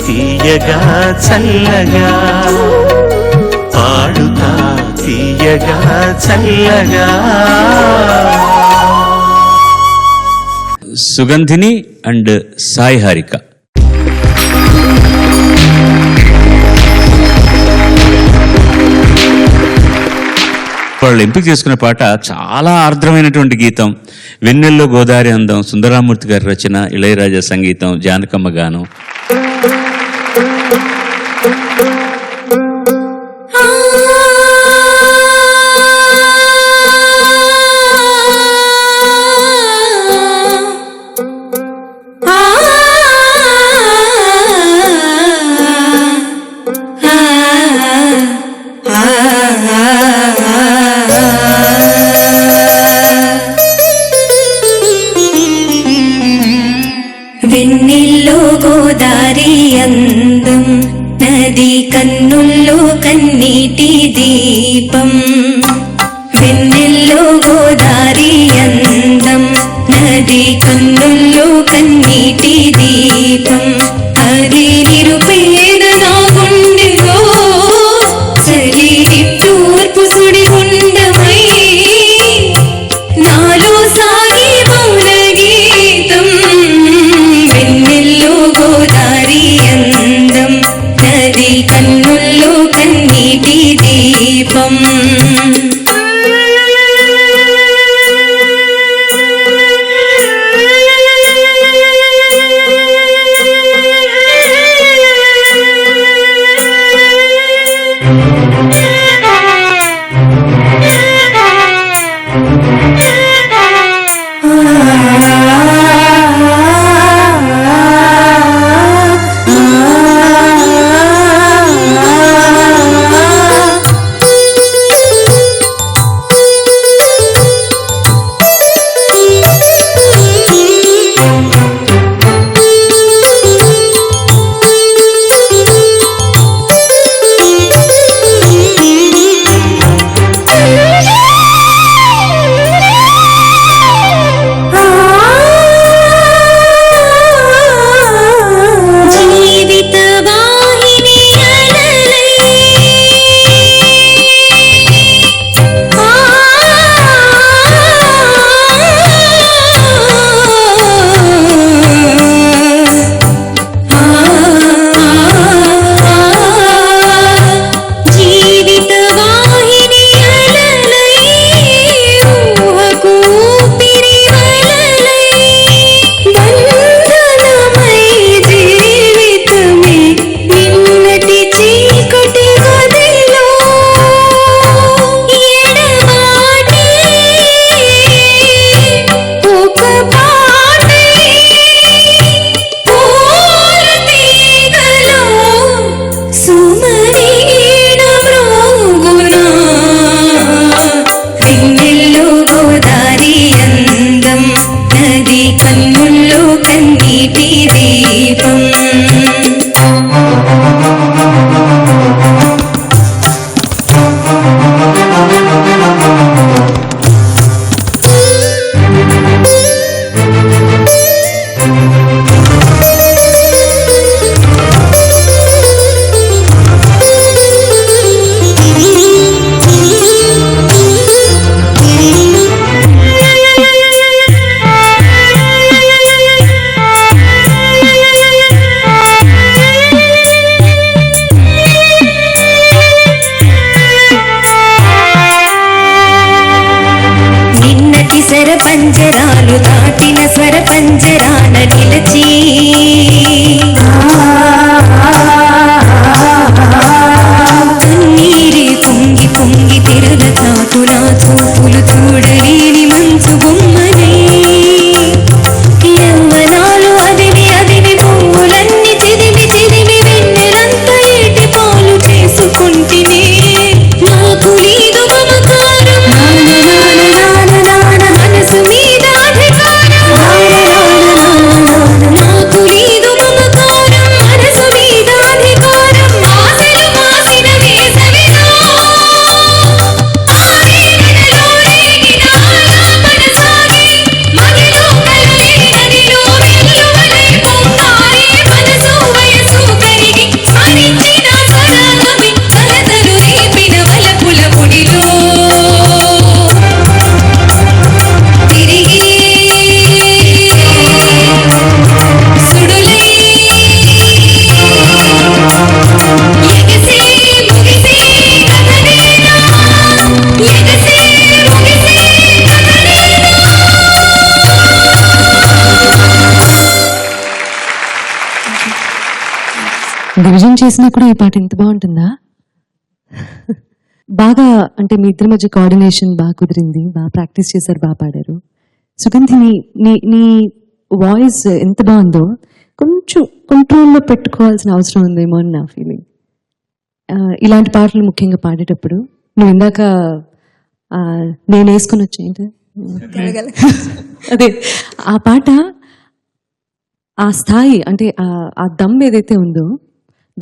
తీయగా చల్లగా, పాడుతా తీయగా చల్లగా. సుగంధిని అండ్ సాయి హారిక. వాళ్ళు ఎంపిక చేసుకున్న పాట చాలా ఆర్ద్రమైనటువంటి గీతం. వెన్నెల్లో గోదావరి అందం, సుందరామూర్తి గారి రచన, ఇళయరాజా సంగీతం, జానకమ్మ గానం. వెన్నెల్లో గోదారి అందం, నది కన్నుల్లో కన్నీటి దీపం. వెన్నెల్లో గోదారి అందం, నది కన్నుల్లో కన్నీటి దీపం. అది నిరుపేద నా గుండెలో చలి తూర్పు సుడి గుండమై నాలో సాగి మౌన గీతం. వెన్నెల్లో గోదారి అందం, నది కన్నుల్లో కన్నీటి దీపం. డివిజన్ చేసినా కూడా ఈ పాట ఇంత బాగుంటుందా? బాగా అంటే మీ ఇద్దరి మధ్య కోఆర్డినేషన్ బాగా కుదిరింది, బాగా ప్రాక్టీస్ చేశారు, బాగా పాడారు. సుగంధి నీ వాయిస్ ఎంత బాగుందో కొంచెం కంట్రోల్లో పెట్టుకోవాల్సిన అవసరం ఉందేమో అని నా ఫీలింగ్. ఇలాంటి పాటలు ముఖ్యంగా పాడేటప్పుడు నువ్వు ఇందాక నేను వేసుకొని వచ్చేంటి అదే ఆ పాట ఆ స్థాయి అంటే ఆ దమ్ ఏదైతే ఉందో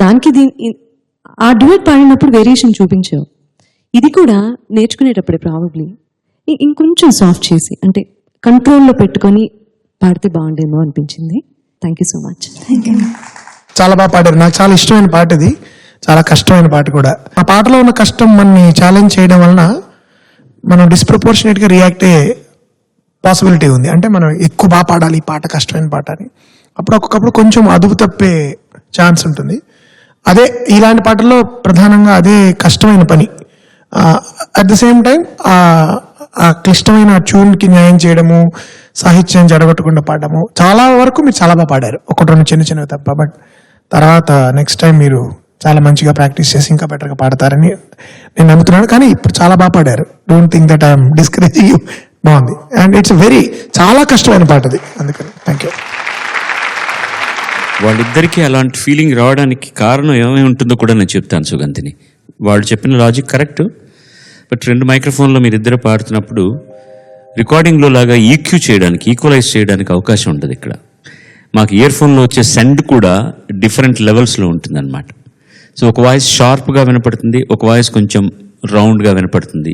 దానికి ఆ డ్యూయట్ పాడినప్పుడు వేరియేషన్ చూపించావు. ఇది కూడా నేర్చుకునేటప్పుడే ప్రాబబ్లీ ఇంకొంచెం సాఫ్ట్ చేసి అంటే కంట్రోల్లో పెట్టుకొని పాడితే బాగుండేమో అనిపించింది. Thank you so much. చాలా బాగా పాడారు. నాకు చాలా ఇష్టమైన పాట ఇది, చాలా కష్టమైన పాట కూడా. ఆ పాటలో ఉన్న కష్టం మనని ఛాలెంజ్ చేయడం వలన మనం డిస్ప్రపోర్షనేట్గా రియాక్ట్ అయ్యే పాసిబిలిటీ ఉంది. అంటే మనం ఎక్కువ బాగా పాడాలి ఈ పాట, కష్టమైన పాట అని. అప్పుడు ఒక్కొక్కప్పుడు కొంచెం అదుపు తప్పే ఛాన్స్ ఉంటుంది. అదే ఇలాంటి పాటల్లో ప్రధానంగా అదే కష్టమైన పని. అట్ ద సేమ్ టైం ఆ క్లిష్టమైన ట్యూన్కి న్యాయం చేయడము, సాహిత్యం జడగొట్టకుండా పాడము, చాలా వరకు మీరు చాలా బాగా పాడారు. ఒకటి రెండు చిన్న చిన్నవి తప్ప. బట్ తర్వాత నెక్స్ట్ టైం మీరు చాలా మంచిగా ప్రాక్టీస్ చేసి ఇంకా బెటర్గా పాడతారని నేను నమ్ముతున్నాను. కానీ ఇప్పుడు చాలా బాగా పాడారు. Don't think that I'm discouraging you. బాగుంది. అండ్ ఇట్స్ చాలా కష్టమైన పాట అది. అందుకని థ్యాంక్ యూ. వాళ్ళిద్దరికీ అలాంటి ఫీలింగ్ రావడానికి కారణం ఏమై ఉంటుందో కూడా నేను చెప్తాను సుగంధిని. వాళ్ళు చెప్పిన లాజిక్ కరెక్ట్. బట్ 2 మైక్రోఫోన్లో మీరిద్దరు పాడుతున్నప్పుడు రికార్డింగ్లో లాగా ఈక్యూ చేయడానికి, ఈక్వలైజ్ చేయడానికి అవకాశం ఉంటుంది. ఇక్కడ మాకు ఇయర్ ఫోన్లో వచ్చే సౌండ్ కూడా డిఫరెంట్ లెవెల్స్లో ఉంటుందన్నమాట. సో ఒక వాయిస్ షార్ప్గా వినపడుతుంది, ఒక వాయిస్ కొంచెం రౌండ్గా వినపడుతుంది.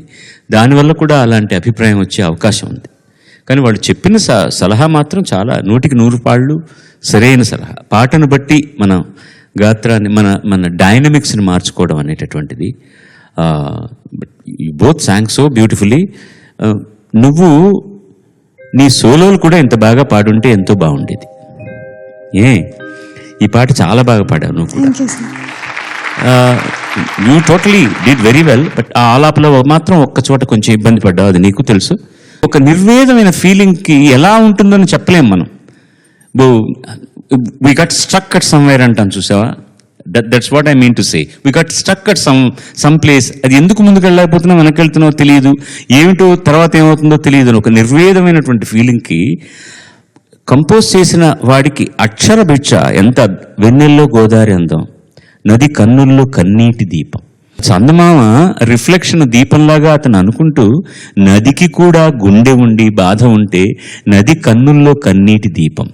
దానివల్ల కూడా అలాంటి అభిప్రాయం వచ్చే అవకాశం ఉంది. కానీ వాళ్ళు చెప్పిన సలహా మాత్రం చాలా 100కి 100 పాళ్ళు సరైన సలహా. పాటను బట్టి మన గాత్రాన్ని, మన డైనమిక్స్ని మార్చుకోవడం అనేటటువంటిది. Both song so beautifully. నువ్వు నీ సోలోలు కూడా ఇంత బాగా పాడుంటే ఎంతో బాగుండేది. ఈ పాట చాలా బాగా పాడావు నువ్వు కూడా. You totally did very well. But ఆ ఆలాపలో మాత్రం ఒక్క చోట కొంచెం ఇబ్బంది పడ్డావు, అది నీకు తెలుసు. ఒక నిర్వేదమైన ఫీలింగ్కి ఎలా ఉంటుందని చెప్పలేం మనం. We got struck at somewhere అంటాం, చూసావా? That's what I mean to say. We got struck at some place. అది ఎందుకు ముందుకు వెళ్ళకపోతున్నావు, వెనక్కి వెళ్తున్నావో తెలియదు, ఏమిటో తర్వాత ఏమవుతుందో తెలియదు. ఒక నిర్వేదమైనటువంటి ఫీలింగ్కి కంపోజ్ చేసిన వాడికి అక్షర భిక్ష ఎంత వెన్నెల్లో గోదావరి అందం, నది కన్నుల్లో కన్నీటి దీపం. చందమామ రిఫ్లెక్షన్ దీపంలాగా అతను అనుకుంటూ, నదికి కూడా గుండె ఉండి బాధ ఉంటే నది కన్నుల్లో కన్నీటి దీపం.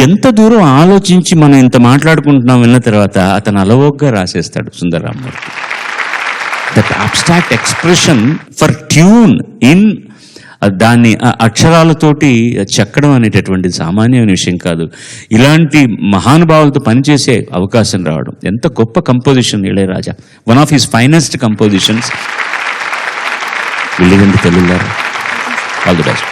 ఎంత దూరం ఆలోచించి మనం ఇంత మాట్లాడుకుంటున్నాం విన్న తర్వాత అతను అలవోగ్గా రాసేస్తాడు Sundararamurthy. That abstract expression for tune in, దాన్ని అక్షరాలతోటి చెక్కడం అనేటటువంటి సామాన్యమైన విషయం కాదు. ఇలాంటి మహానుభావులతో పనిచేసే అవకాశం రావడం ఎంత గొప్ప composition Ilaiyaraaja. One of his finest compositions. వెళ్ళింది తెలుగులారా. All the best.